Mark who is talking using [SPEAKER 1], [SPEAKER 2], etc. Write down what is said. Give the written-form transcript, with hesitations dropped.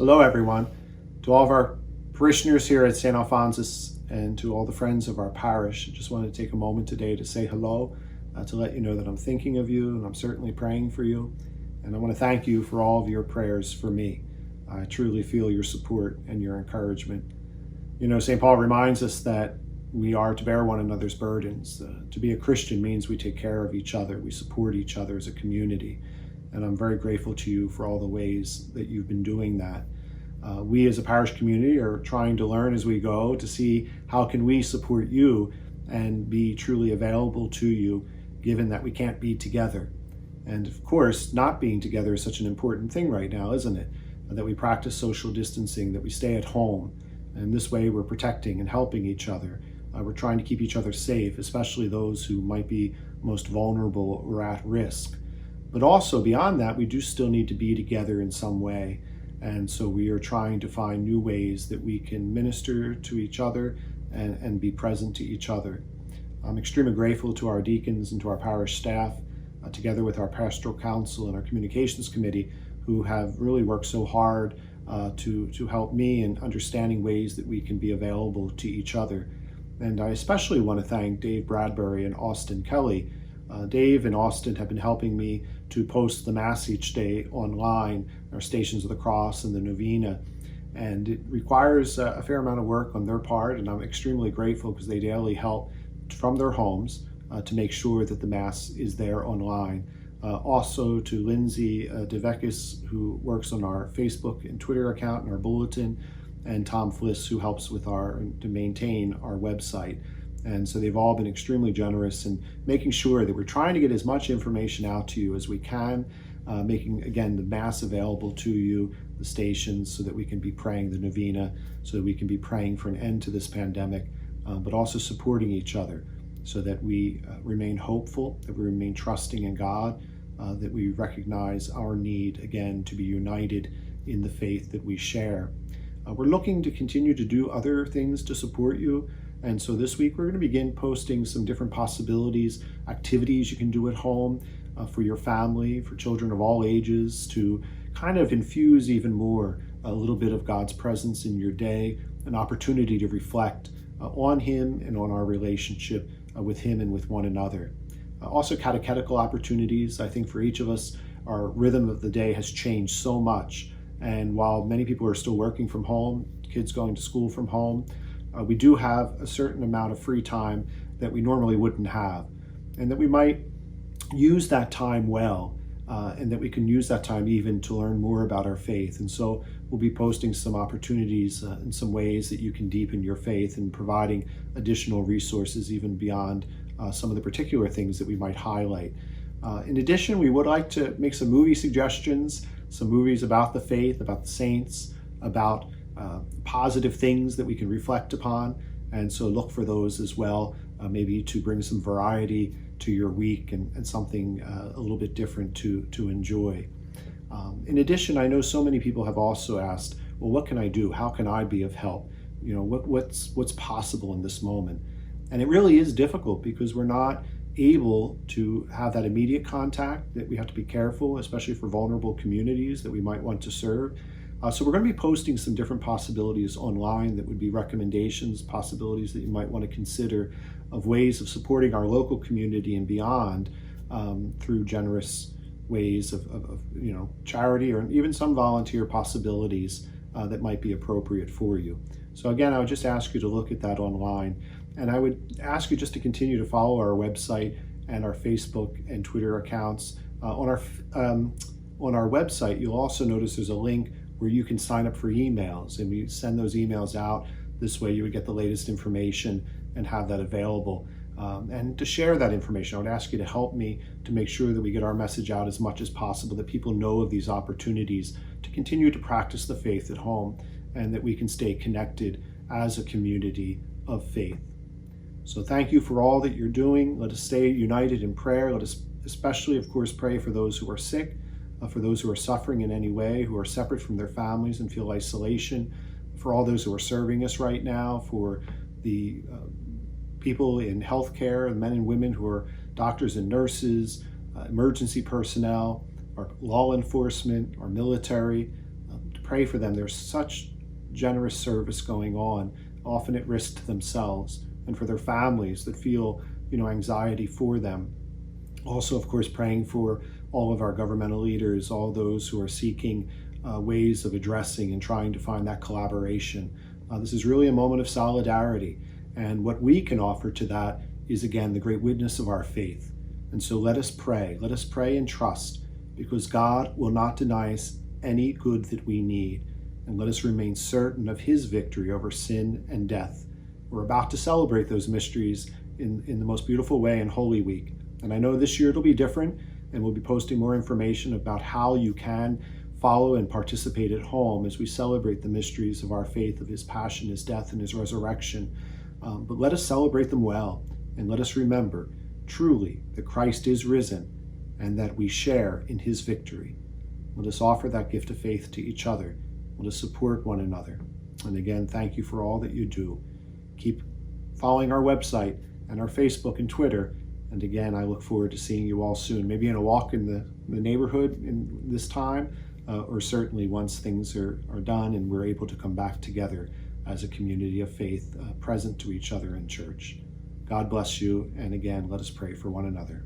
[SPEAKER 1] Hello, everyone. To all of our parishioners here at St. Alphonsus and to all the friends of our parish, I just wanted to take a moment today to say hello, to let you know that I'm thinking of you and I'm certainly praying for you. And I want to thank you for all of your prayers for me. I truly feel your support and your encouragement. You know, St. Paul reminds us that we are to bear one another's burdens. To be a Christian means we take care of each other. We support each other as a community. And I'm very grateful to you for all the ways that you've been doing that. We as a parish community are trying to learn as we go to see how can we support you and be truly available to you, given that we can't be together. And of course, not being together is such an important thing right now, isn't it? That we practice social distancing, that we stay at home. And this way we're protecting and helping each other. We're trying to keep each other safe, especially those who might be most vulnerable or at risk. But also beyond that, we do still need to be together in some way. And so we are trying to find new ways that we can minister to each other and be present to each other. I'm extremely grateful to our deacons and to our parish staff, together with our pastoral council and our communications committee, who have really worked so hard to help me in understanding ways that we can be available to each other. And I especially want to thank Dave Bradbury and Austin Kelly. Dave and Austin have been helping me to post the Mass each day online, our Stations of the Cross and the Novena. And it requires a fair amount of work on their part, and I'm extremely grateful because they daily help from their homes to make sure that the Mass is there online. Also to Lindsay DeVekis, who works on our Facebook and Twitter account and our bulletin, and Tom Fliss, who helps with to maintain our website. And so they've all been extremely generous in making sure that we're trying to get as much information out to you as we can, making, again, the Mass available to you, the stations, so that we can be praying the Novena, so that we can be praying for an end to this pandemic, but also supporting each other so that we remain hopeful, that we remain trusting in God, that we recognize our need, again, to be united in the faith that we share. We're looking to continue to do other things to support you. And so this week we're going to begin posting some different possibilities, activities you can do at home for your family, for children of all ages, to kind of infuse even more a little bit of God's presence in your day, an opportunity to reflect on Him and on our relationship with Him and with one another. Also catechetical opportunities. I think for each of us, our rhythm of the day has changed so much. And while many people are still working from home, kids going to school from home, we do have a certain amount of free time that we normally wouldn't have, and that we might use that time well, and that we can use that time even to learn more about our faith. And so we'll be posting some opportunities in some ways that you can deepen your faith and providing additional resources even beyond some of the particular things that we might highlight. In addition, we would like to make some movie suggestions, some movies about the faith, about the saints, about positive things that we can reflect upon. And so look for those as well, maybe to bring some variety to your week and something a little bit different to enjoy. In addition, I know so many people have also asked, well, what can I do? How can I be of help? You know, what's possible in this moment? And it really is difficult because we're not able to have that immediate contact, that we have to be careful, especially for vulnerable communities that we might want to serve. So we're going to be posting some different possibilities online that would be recommendations, possibilities that you might want to consider of ways of supporting our local community and beyond through generous ways of charity or even some volunteer possibilities that might be appropriate for you. So again, I would just ask you to look at that online. And I would ask you just to continue to follow our website and our Facebook and Twitter accounts. On our website, you'll also notice there's a link where you can sign up for emails, and we send those emails out. This way you would get the latest information and have that available. And to share that information, I would ask you to help me to make sure that we get our message out as much as possible, that people know of these opportunities to continue to practice the faith at home, and that we can stay connected as a community of faith. So thank you for all that you're doing. Let us stay united in prayer. Let us especially, of course, pray for those who are sick, for those who are suffering in any way, who are separate from their families and feel isolation, for all those who are serving us right now, for the people in healthcare, the men and women who are doctors and nurses, emergency personnel, our law enforcement, our military, to pray for them. There's such generous service going on, often at risk to themselves and for their families that feel, anxiety for them. Also, of course, praying for all of our governmental leaders, all those who are seeking ways of addressing and trying to find that collaboration. This is really a moment of solidarity. And what we can offer to that is, again, the great witness of our faith. And so let us pray. Let us pray and trust, because God will not deny us any good that we need. And let us remain certain of his victory over sin and death. We're about to celebrate those mysteries in the most beautiful way in Holy Week. And I know this year it'll be different, and we'll be posting more information about how you can follow and participate at home as we celebrate the mysteries of our faith, of his passion, his death, and his resurrection. But let us celebrate them well, and let us remember truly that Christ is risen and that we share in his victory. Let us offer that gift of faith to each other. Let us support one another. And again, thank you for all that you do. Keep following our website and our Facebook and Twitter. And again, I look forward to seeing you all soon, maybe in a walk in the neighborhood in this time, or certainly once things are done and we're able to come back together as a community of faith, present to each other in church. God bless you. And again, let us pray for one another.